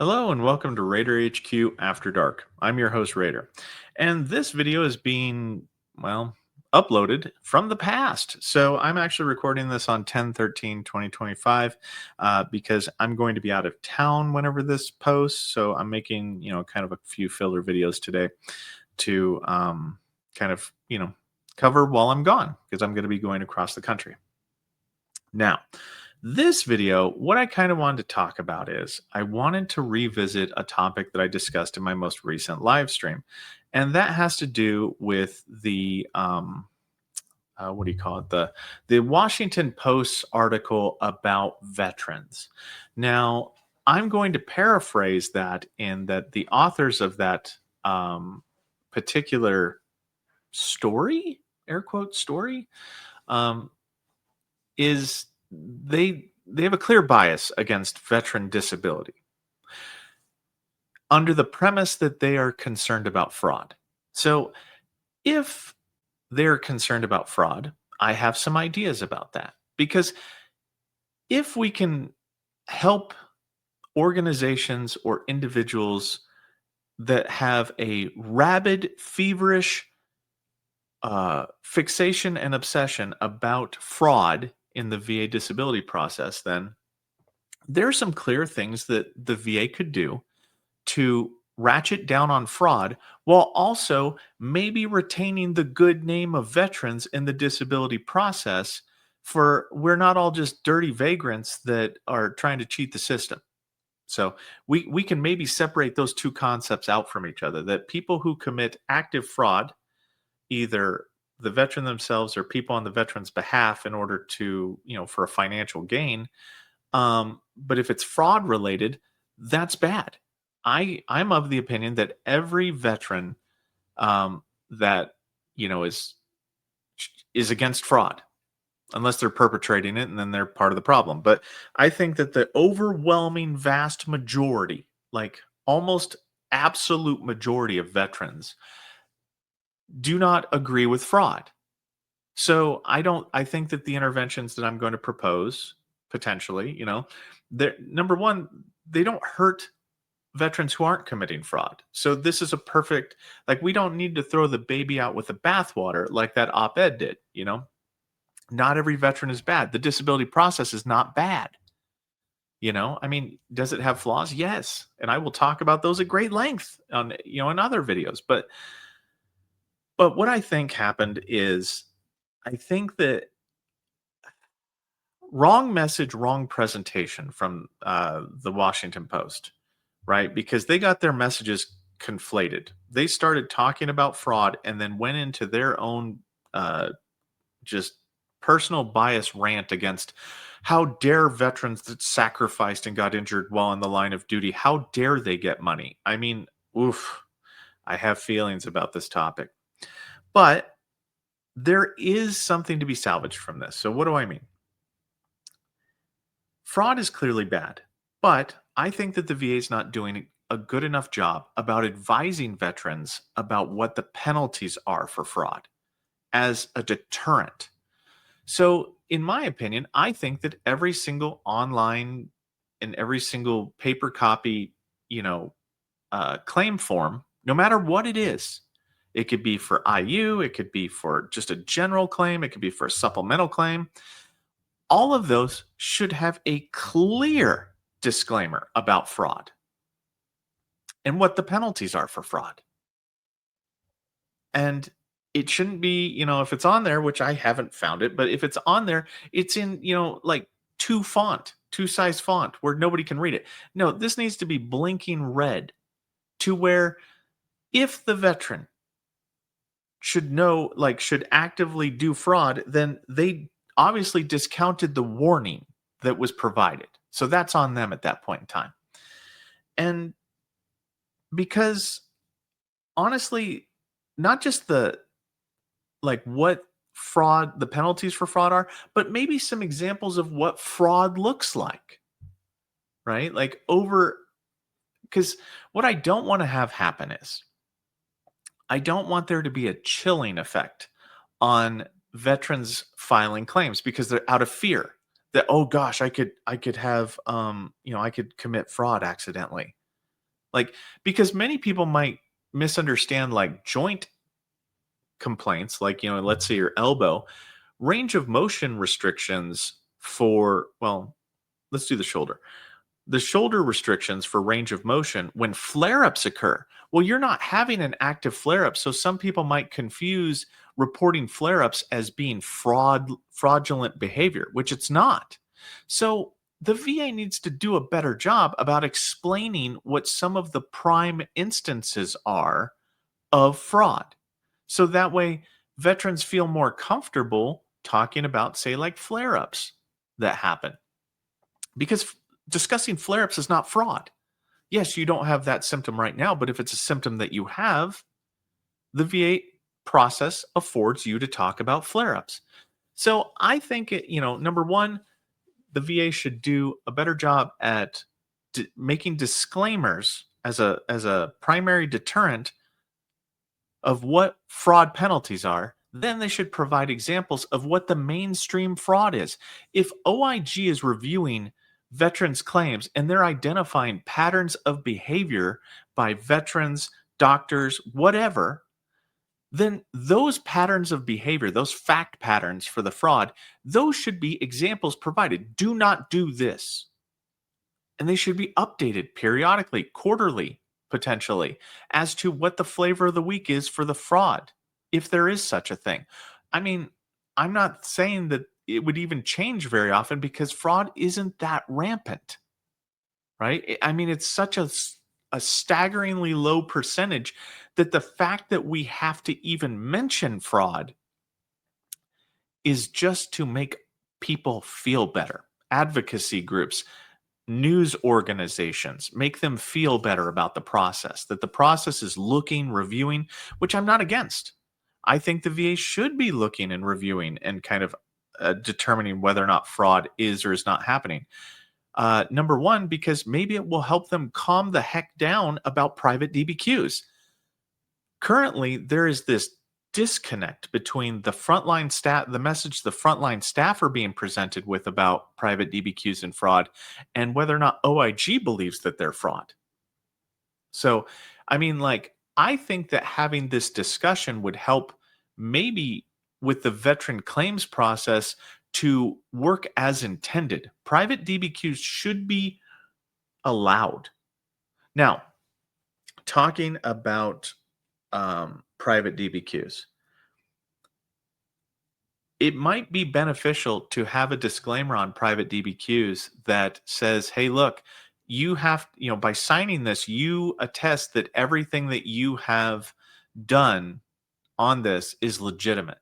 Hello and welcome to Raider HQ After Dark. I'm your host Raider. And this video is being, well, uploaded from the past. So I'm actually recording this on 10/13/2025 because I'm going to be out of town whenever this posts. So I'm making, kind of a few filler videos today to kind of, cover while I'm gone because I'm going to be going across the country. Now, this video, what I kind of wanted to talk about is I wanted to revisit a topic that I discussed in my most recent live stream. And that has to do with the, what do you call it? The Washington Post article about veterans. Now, I'm going to paraphrase that in that the authors of that particular story, air quote story, um, is they have a clear bias against veteran disability under the premise that they are concerned about fraud. So if they're concerned about fraud, I have some ideas about that. Because if we can help organizations or individuals that have a rabid, feverish fixation and obsession about fraud in the VA disability process, then there are some clear things that the VA could do to ratchet down on fraud while also maybe retaining the good name of veterans in the disability process. For we're not all just dirty vagrants that are trying to cheat the system. So we can maybe separate those two concepts out from each other, that people who commit active fraud, either the veteran themselves or people on the veteran's behalf in order to, for a financial gain, but if it's fraud related, that's bad. I'm of the opinion that every veteran that is against fraud, unless they're perpetrating it, and then they're part of the problem. But I think that the overwhelming vast majority, like almost absolute majority of veterans, do not agree with fraud. So I think that the interventions that I'm going to propose potentially, they're number one, they don't hurt veterans who aren't committing fraud. So this is a perfect, like, we don't need to throw the baby out with the bathwater like that op-ed did. Not every veteran is bad. The disability process is not bad. I mean, does it have flaws? Yes. And I will talk about those at great length on, in other videos. But what I think happened is I think that wrong message, wrong presentation from the Washington Post, right? Because they got their messages conflated. They started talking about fraud and then went into their own just personal bias rant against how dare veterans that sacrificed and got injured while in the line of duty, how dare they get money? I mean, oof, I have feelings about this topic. But there is something to be salvaged from this. So what do I mean? Fraud is clearly bad, but I think that the VA is not doing a good enough job about advising veterans about what the penalties are for fraud as a deterrent. So, in my opinion, I think that every single online and every single paper copy, claim form, no matter what it is, it could be for IU, it could be for just a general claim, it could be for a supplemental claim. All of those should have a clear disclaimer about fraud and what the penalties are for fraud. And it shouldn't be, if it's on there, which I haven't found it, but if it's on there, it's in, like two size font where nobody can read it. No, this needs to be blinking red to where if the veteran should actively do fraud, then they obviously discounted the warning that was provided. So that's on them at that point in time. And because honestly, not just what fraud, the penalties for fraud are, but maybe some examples of what fraud looks like, right? Because what I don't want to have happen is I don't want there to be a chilling effect on veterans filing claims because they're out of fear that, oh gosh, I could have I could commit fraud accidentally, Like, because many people might misunderstand like joint complaints, like, let's say your elbow, range of motion restrictions for, well, let's do the shoulder. The shoulder restrictions for range of motion when flare ups occur. Well, you're not having an active flare up. So some people might confuse reporting flare ups as being fraudulent behavior, which it's not. So the VA needs to do a better job about explaining what some of the prime instances are of fraud. So that way, veterans feel more comfortable talking about, say, like flare ups that happen. Because discussing flare ups is not fraud. Yes, you don't have that symptom right now, but if it's a symptom that you have, the VA process affords you to talk about flare ups. So I think, number one, the VA should do a better job at making disclaimers as a primary deterrent of what fraud penalties are. Then they should provide examples of what the mainstream fraud is. If OIG is reviewing veterans' claims and they're identifying patterns of behavior by veterans, doctors, whatever, then those patterns of behavior, those fact patterns for the fraud, those should be examples provided. Do not do this. And they should be updated periodically, quarterly, potentially, as to what the flavor of the week is for the fraud, if there is such a thing. I mean, I'm not saying that it would even change very often because fraud isn't that rampant, right? I mean, it's such a staggeringly low percentage that the fact that we have to even mention fraud is just to make people feel better. Advocacy groups, news organizations, make them feel better about the process, that the process is looking, reviewing, which I'm not against. I think the VA should be looking and reviewing and kind of determining whether or not fraud is or is not happening. Number one, because maybe it will help them calm the heck down about private DBQs. Currently, there is this disconnect between the message the frontline staff are being presented with about private DBQs and fraud, and whether or not OIG believes that they're fraud. So, I mean, like, I think that having this discussion would help maybe with the veteran claims process to work as intended. Private DBQs should be allowed. Now, talking about private DBQs, it might be beneficial to have a disclaimer on private DBQs that says, hey, look, you have, by signing this, you attest that everything that you have done on this is legitimate,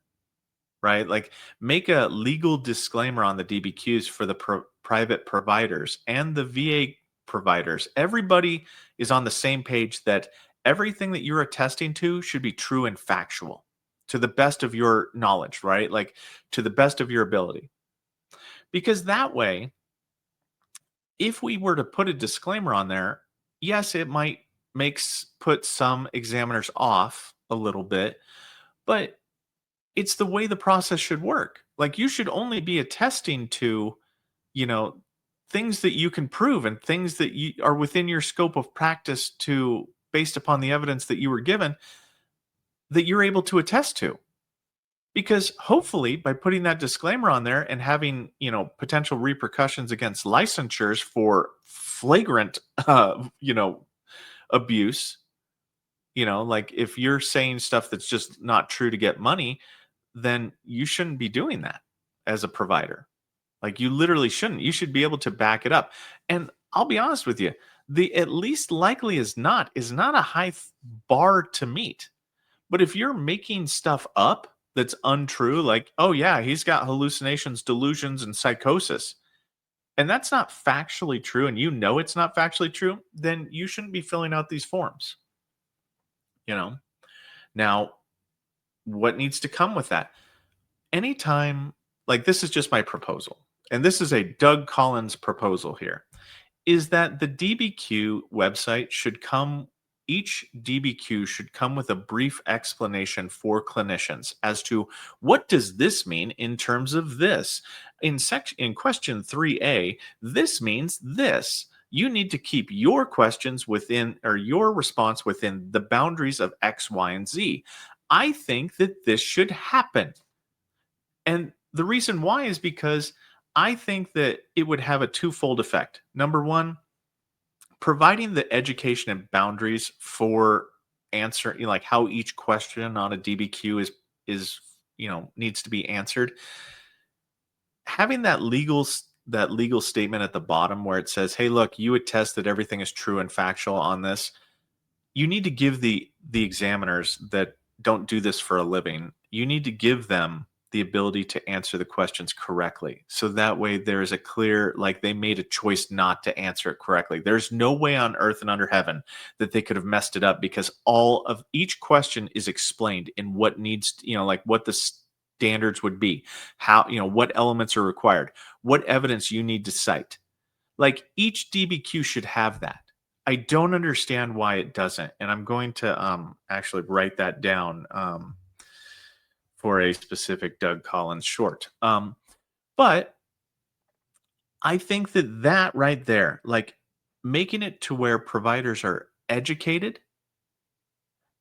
right? Like, make a legal disclaimer on the DBQs for the private providers and the VA providers. Everybody is on the same page that everything that you're attesting to should be true and factual to the best of your knowledge, right? Like, to the best of your ability. Because that way, if we were to put a disclaimer on there, yes, it might put some examiners off a little bit, but it's the way the process should work. Like, you should only be attesting to, you know, things that you can prove and things that you are within your scope of practice to, based upon the evidence that you were given, that you're able to attest to. Because hopefully by putting that disclaimer on there and having, potential repercussions against licensures for flagrant, abuse, like if you're saying stuff that's just not true to get money, then you shouldn't be doing that as a provider. Like, you literally shouldn't. You should be able to back it up. And I'll be honest with you, the at least likely is not a high bar to meet. But if you're making stuff up that's untrue, like, oh yeah, he's got hallucinations, delusions, and psychosis, and that's not factually true, and it's not factually true, then you shouldn't be filling out these forms. Now, what needs to come with that? Anytime, like, this is just my proposal, and this is a Doug Collins proposal here, is that the DBQ website each DBQ should come with a brief explanation for clinicians as to what does this mean in terms of this. In question 3A, this means this. You need to keep your questions within, or your response within, the boundaries of X, Y, and Z. I think that this should happen. And the reason why is because I think that it would have a twofold effect. Number one, providing the education and boundaries for answering, like how each question on a DBQ is needs to be answered. Having that legal statement at the bottom where it says, "Hey, look, you attest that everything is true and factual on this." You need to give the examiners that don't do this for a living, you need to give them the ability to answer the questions correctly. So that way there is a clear, like, they made a choice not to answer it correctly. There's no way on earth and under heaven that they could have messed it up, because all of each question is explained in what needs, like what the standards would be, how, what elements are required, what evidence you need to cite. Like, each DBQ should have that. I don't understand why it doesn't, and I'm going to actually write that down for a specific Doug Collins short. But I think that right there, like, making it to where providers are educated,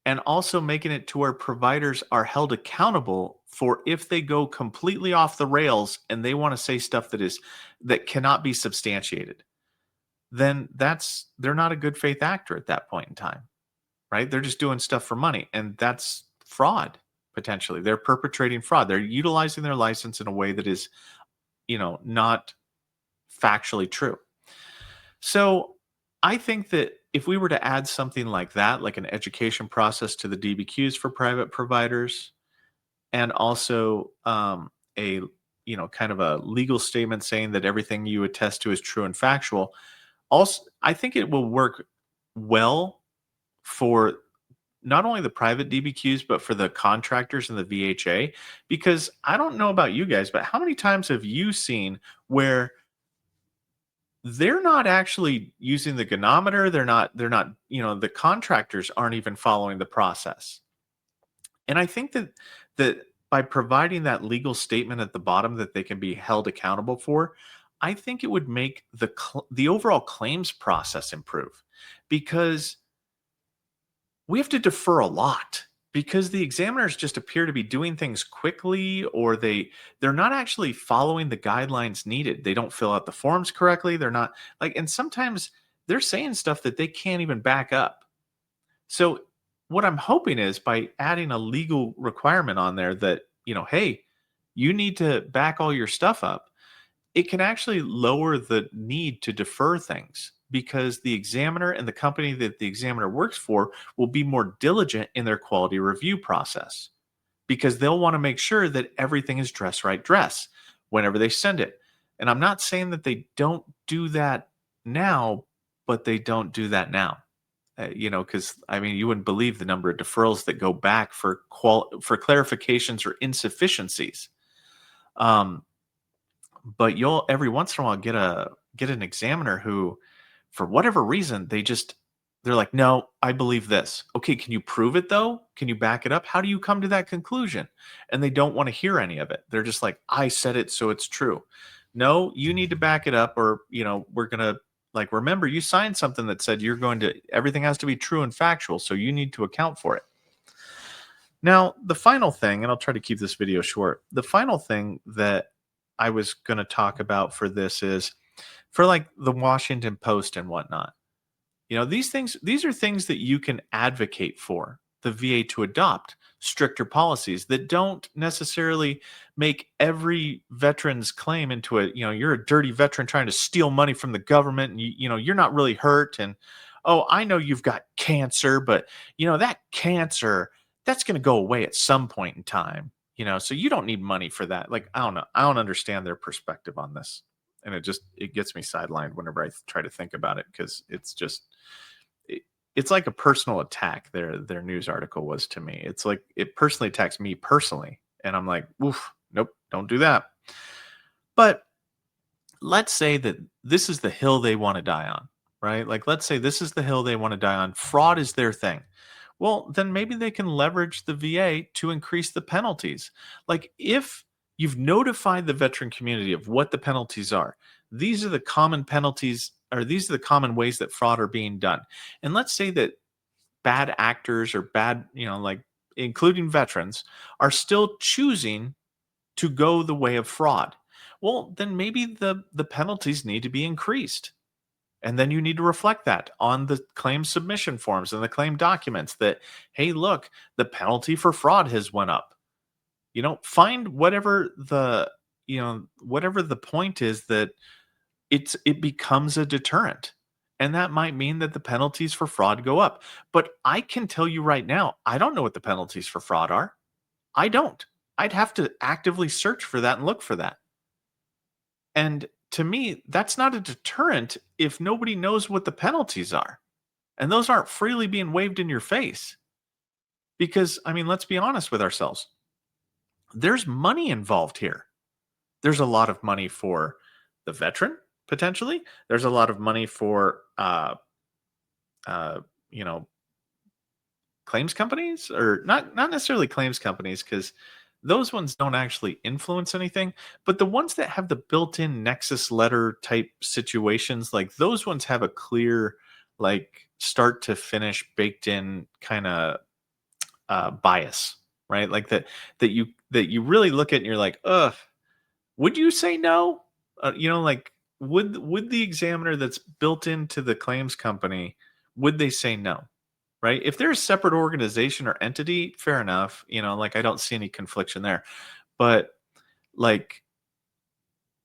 and also making it to where providers are held accountable for if they go completely off the rails and they want to say stuff that cannot be substantiated, then they're not a good faith actor at that point in time, right? They're just doing stuff for money, and that's fraud. Potentially they're perpetrating fraud. They're utilizing their license in a way that is, not factually true. So I think that if we were to add something like that, like an education process to the DBQs for private providers, and also a kind of a legal statement saying that everything you attest to is true and factual, also I think it will work well for not only the private DBQs, but for the contractors and the VHA. Because I don't know about you guys, but how many times have you seen where they're not actually using the ganometer? They're not, the contractors aren't even following the process. And I think that by providing that legal statement at the bottom that they can be held accountable for, I think it would make the overall claims process improve, because we have to defer a lot, because the examiners just appear to be doing things quickly, or they're not actually following the guidelines needed. They don't fill out the forms correctly. They're not, like, and sometimes they're saying stuff that they can't even back up. So what I'm hoping is, by adding a legal requirement on there that, hey, you need to back all your stuff up, it can actually lower the need to defer things, because the examiner and the company that the examiner works for will be more diligent in their quality review process, because they'll want to make sure that everything is dress right dress whenever they send it. And I'm not saying that they don't do that now, but they don't do that now. Because I mean, you wouldn't believe the number of deferrals that go back for clarifications or insufficiencies. Um, but you'll every once in a while get an examiner who, for whatever reason, they're like, "No, I believe this." Okay, can you prove it though? Can you back it up? How do you come to that conclusion? And they don't want to hear any of it. They're just like, "I said it, so it's true." No, you need to back it up, or we're gonna, like, remember, you signed something that said everything has to be true and factual, so you need to account for it. Now, the final thing, and I'll try to keep this video short, the final thing that I was going to talk about for this is for, like, the Washington Post and whatnot. These are things that you can advocate for the VA to adopt stricter policies that don't necessarily make every veteran's claim into you're a dirty veteran trying to steal money from the government, and you're not really hurt, and, oh, I know you've got cancer, but that cancer, that's going to go away at some point in time, so you don't need money for that. Like, I don't know. I don't understand their perspective on this. And it gets me sidelined whenever I try to think about it, because it's like a personal attack. Their news article was to me. It's like it personally attacks me personally, and I'm like, oof, nope, don't do that. But let's say that this is the hill they want to die on, right? Like, let's say this is the hill they want to die on. Fraud is their thing. Well, then maybe they can leverage the VA to increase the penalties. Like, if you've notified the veteran community of what the penalties are, these are the common penalties or these are the common ways that fraud are being done. And let's say that bad actors or bad, like including veterans, are still choosing to go the way of fraud. Well, then maybe the penalties need to be increased. And then you need to reflect that on the claim submission forms and the claim documents that, hey, look, the penalty for fraud has went up. Find whatever the point is that it becomes a deterrent. And that might mean that the penalties for fraud go up. But I can tell you right now, I don't know what the penalties for fraud are. I don't. I'd have to actively search for that and look for that. And to me, that's not a deterrent if nobody knows what the penalties are. And those aren't freely being waved in your face. Because, I mean, let's be honest with ourselves. There's money involved here. There's a lot of money for the veteran, potentially. There's a lot of money for, uh, you know, claims companies, or not necessarily claims companies, because those ones don't actually influence anything, but the ones that have the built-in nexus letter type situations, like those ones have a clear, like, start to finish baked in kind of bias, right? Like that you really look at and you're like, ugh, would you say no? Like, would the examiner that's built into the claims company, would they say no? Right? If they're a separate organization or entity, fair enough. Like, I don't see any confliction there. But like,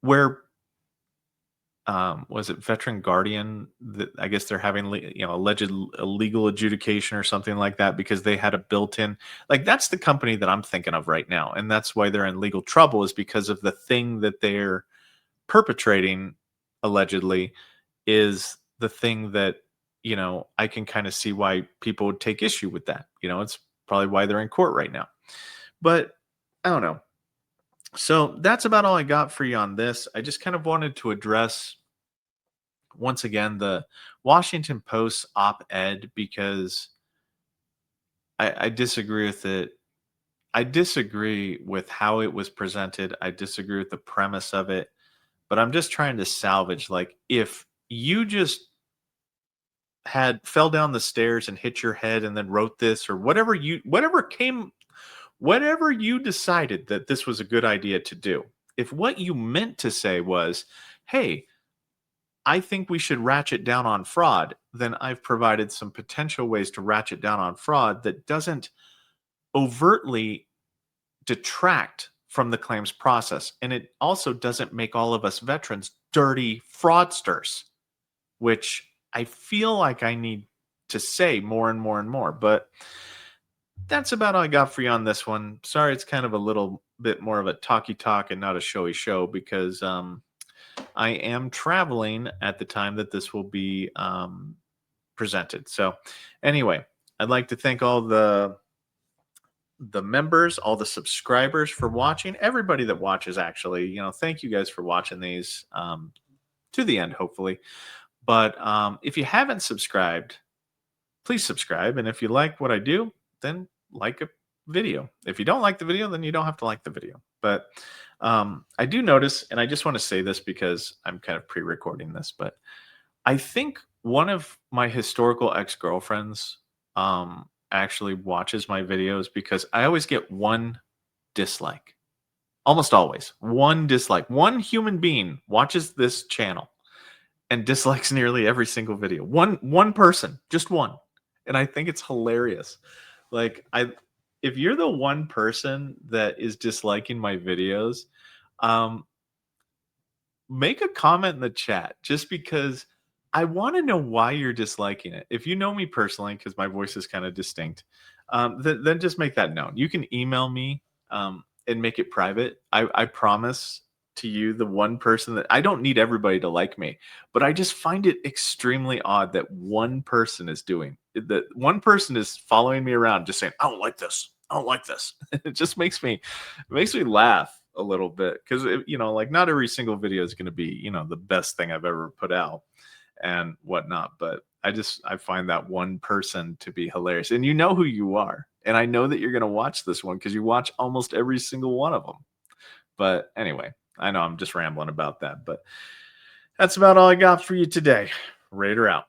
where was it Veteran Guardian? That I guess they're having alleged illegal adjudication or something like that because they had a built-in, like, that's the company that I'm thinking of right now, and that's why they're in legal trouble, is because of the thing that they're perpetrating allegedly is the thing that, I can kind of see why people would take issue with that. It's probably why they're in court right now. But I don't know. So that's about all I got for you on this. I just kind of wanted to address once again the Washington Post op-ed, because I disagree with it. I disagree with how it was presented. I disagree with the premise of it. But I'm just trying to salvage, like, if you just had fell down the stairs and hit your head and then wrote this, or whatever you decided that this was a good idea to do, if what you meant to say was, hey, I think we should ratchet down on fraud, then I've provided some potential ways to ratchet down on fraud that doesn't overtly detract from the claims process, and it also doesn't make all of us veterans dirty fraudsters, which I feel like I need to say more and more and more. But that's about all I got for you on this one. Sorry, it's kind of a little bit more of a talky talk and not a showy show, because I am traveling at the time that this will be presented. So anyway, I'd like to thank all the members, all the subscribers for watching, everybody that watches, actually. Thank you guys for watching these to the end, hopefully. But if you haven't subscribed, please subscribe. And if you like what I do, then like a video. If you don't like the video, then you don't have to like the video. But I do notice, and I just want to say this because I'm kind of pre-recording this, but I think one of my historical ex-girlfriends actually watches my videos, because I always get one dislike. Almost always. One dislike. One human being watches this channel and dislikes nearly every single video. One person, just one. And I think it's hilarious. Like, if you're the one person that is disliking my videos, um make a comment in the chat, just because I want to know why you're disliking it. If you know me personally, because my voice is kind of distinct, then just make that known. You can email me and make it private. I promise to you, the one person that, I don't need everybody to like me, but I just find it extremely odd that one person is doing that. One person is following me around just saying, I don't like this. I don't like this. It just makes me laugh a little bit, because like, not every single video is going to be the best thing I've ever put out and whatnot. But I find that one person to be hilarious, and you know who you are, and I know that you're going to watch this one because you watch almost every single one of them. But anyway, I know I'm just rambling about that, but That's about all I got for you today. Raider out.